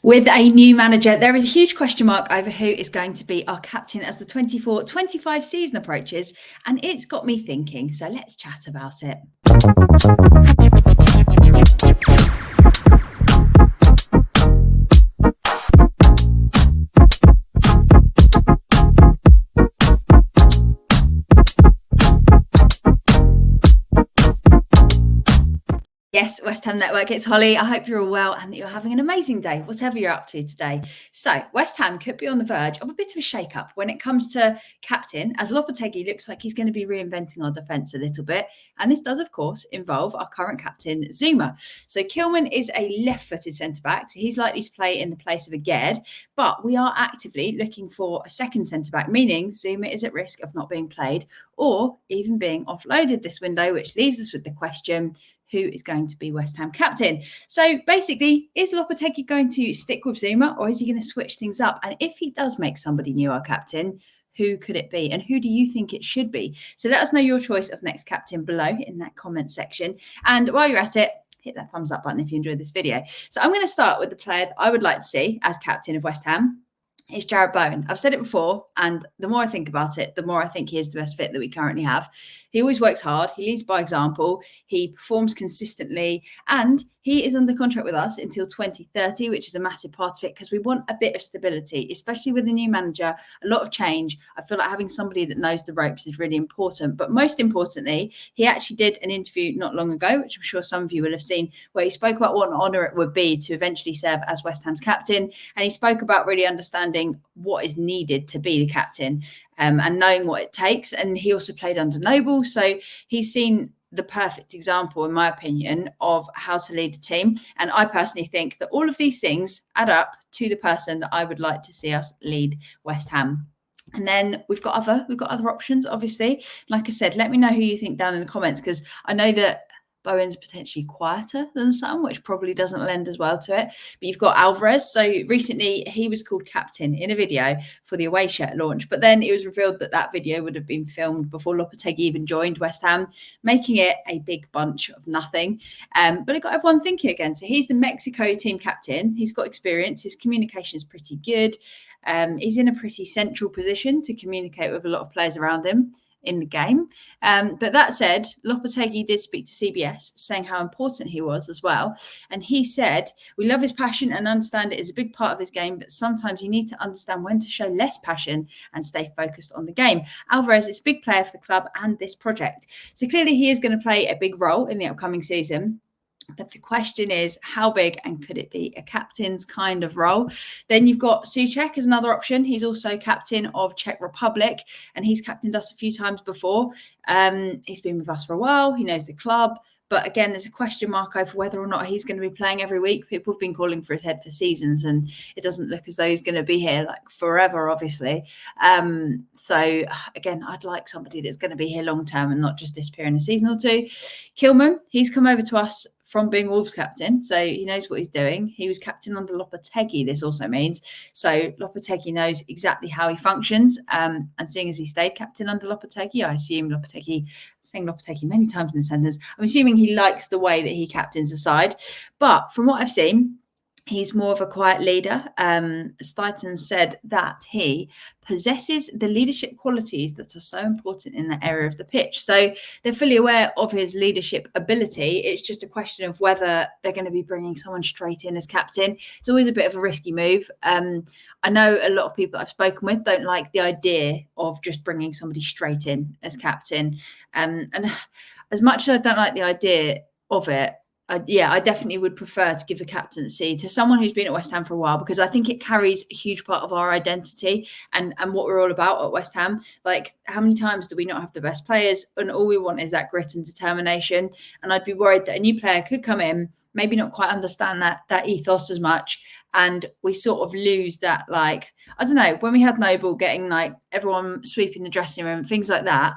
With a new manager, there is a huge question mark over who is going to be our captain as the 24-25 season approaches, and it's got me thinking, so let's chat about it. Yes, West Ham Network, it's Holly. I hope you're all well and that you're having an amazing day, whatever you're up to today. So, West Ham could be on the verge of a bit of a shake-up when it comes to captain, as Lopetegui looks like he's going to be reinventing our defence a little bit. And this does, of course, involve our current captain, Zouma. So, Kilman is a left-footed centre-back, so he's likely to play in the place of a Gerd. But we are actively looking for a second centre-back, meaning Zouma is at risk of not being played or even being offloaded this window, which leaves us with the question, who is going to be West Ham captain? So basically, is Lopetegui going to stick with Zouma or is he going to switch things up? And if he does make somebody new our captain, who could it be? And who do you think it should be? So let us know your choice of next captain below in that comment section. And while you're at it, hit that thumbs up button if you enjoyed this video. So I'm going to start with the player that I would like to see as captain of West Ham. It's Jarrod Bowen. I've said it before, and the more I think about it, the more I think he is the best fit that we currently have. He always works hard. He leads by example. He performs consistently, and he is under contract with us until 2030, which is a massive part of it because we want a bit of stability, especially with a new manager, a lot of change. I feel like having somebody that knows the ropes is really important. But most importantly, he actually did an interview not long ago, which I'm sure some of you will have seen, where he spoke about what an honour it would be to eventually serve as West Ham's captain. And he spoke about really understanding what is needed to be the captain and knowing what it takes. And he also played under Noble. So he's seen the perfect example, in my opinion, of how to lead a team. And I personally think that all of these things add up to the person that I would like to see us lead West Ham. And then we've got other options, obviously. Like I said, let me know who you think down in the comments, because I know that Bowen's potentially quieter than some, which probably doesn't lend as well to it. But you've got Alvarez. So recently he was called captain in a video for the away shirt launch. But then it was revealed that that video would have been filmed before Lopetegui even joined West Ham, making it a big bunch of nothing. But it got everyone thinking again. So he's the Mexico team captain. He's got experience. His communication is pretty good. He's in a pretty central position to communicate with a lot of players around him in the game. But that said, Lopetegui did speak to CBS saying how important he was as well. And he said, we love his passion and understand it is a big part of his game, but sometimes you need to understand when to show less passion and stay focused on the game. Alvarez is a big player for the club and this project. So clearly he is going to play a big role in the upcoming season. But the question is, how big, and could it be a captain's kind of role? Then you've got Souček as another option. He's also captain of Czech Republic, and he's captained us a few times before. He's been with us for a while. He knows the club. But again, there's a question mark over whether or not he's going to be playing every week. People have been calling for his head for seasons, and it doesn't look as though he's going to be here like forever, obviously. So again, I'd like somebody that's going to be here long term and not just disappear in a season or two. Kilman, he's come over to us from being Wolves captain, so he knows what he's doing. He was captain under Lopetegui, this also means. So Lopetegui knows exactly how he functions. And seeing as he stayed captain under Lopetegui, I assume Lopetegui, I'm saying Lopetegui many times in the sentence, I'm assuming he likes the way that he captains the side. But from what I've seen, he's more of a quiet leader. Stuyton said that he possesses the leadership qualities that are so important in that area of the pitch. So they're fully aware of his leadership ability. It's just a question of whether they're going to be bringing someone straight in as captain. It's always a bit of a risky move. I know a lot of people I've spoken with don't like the idea of just bringing somebody straight in as captain. And as much as I don't like the idea of it, I definitely would prefer to give the captaincy to someone who's been at West Ham for a while, because I think it carries a huge part of our identity and what we're all about at West Ham. Like, how many times do we not have the best players, and all we want is that grit and determination? And I'd be worried that a new player could come in, maybe not quite understand that ethos as much, and we sort of lose that, like, I don't know, when we had Noble getting like everyone sweeping the dressing room, things like that.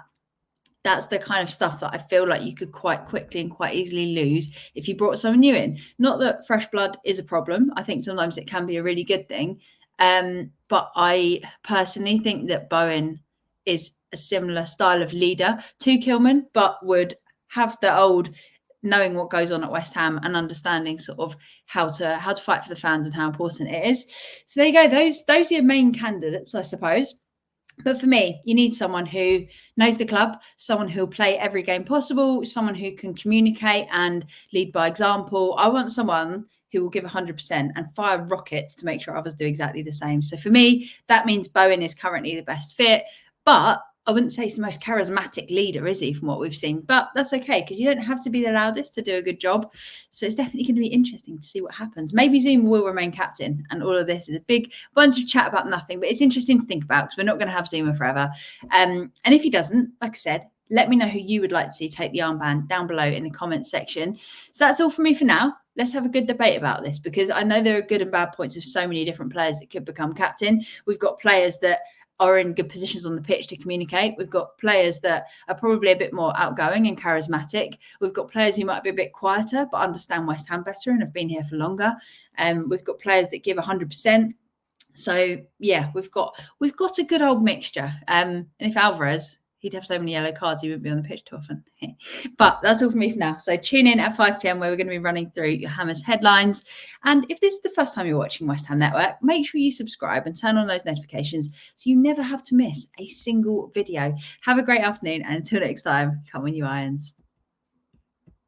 That's the kind of stuff that I feel like you could quite quickly and quite easily lose if you brought someone new in. Not that fresh blood is a problem. I think sometimes it can be a really good thing. But I personally think that Bowen is a similar style of leader to Kilman, but would have the old knowing what goes on at West Ham and understanding sort of how to fight for the fans and how important it is. So there you go. Those are your main candidates, I suppose. But for me, you need someone who knows the club, someone who'll play every game possible, someone who can communicate and lead by example. I want someone who will give 100% and fire rockets to make sure others do exactly the same. So for me, that means Bowen is currently the best fit. But I wouldn't say he's the most charismatic leader, is he, from what we've seen? But that's okay, because you don't have to be the loudest to do a good job. So it's definitely going to be interesting to see what happens. Maybe Zuma will remain captain, and all of this is a big bunch of chat about nothing. But it's interesting to think about, because we're not going to have Zuma forever. And if he doesn't, like I said, let me know who you would like to see take the armband down below in the comments section. So that's all from me for now. Let's have a good debate about this, because I know there are good and bad points of so many different players that could become captain. We've got players that are in good positions on the pitch to communicate. We've got players that are probably a bit more outgoing and charismatic. We've got players who might be a bit quieter but understand West Ham better and have been here for longer. We've got players that give 100%. So yeah, we've got a good old mixture. And if Alvarez, he'd have so many yellow cards, he wouldn't be on the pitch too often. But that's all from me for now. So tune in at 5 p.m. where we're going to be running through your Hammers headlines. And if this is the first time you're watching West Ham Network, make sure you subscribe and turn on those notifications so you never have to miss a single video. Have a great afternoon, and until next time, come on you Irons.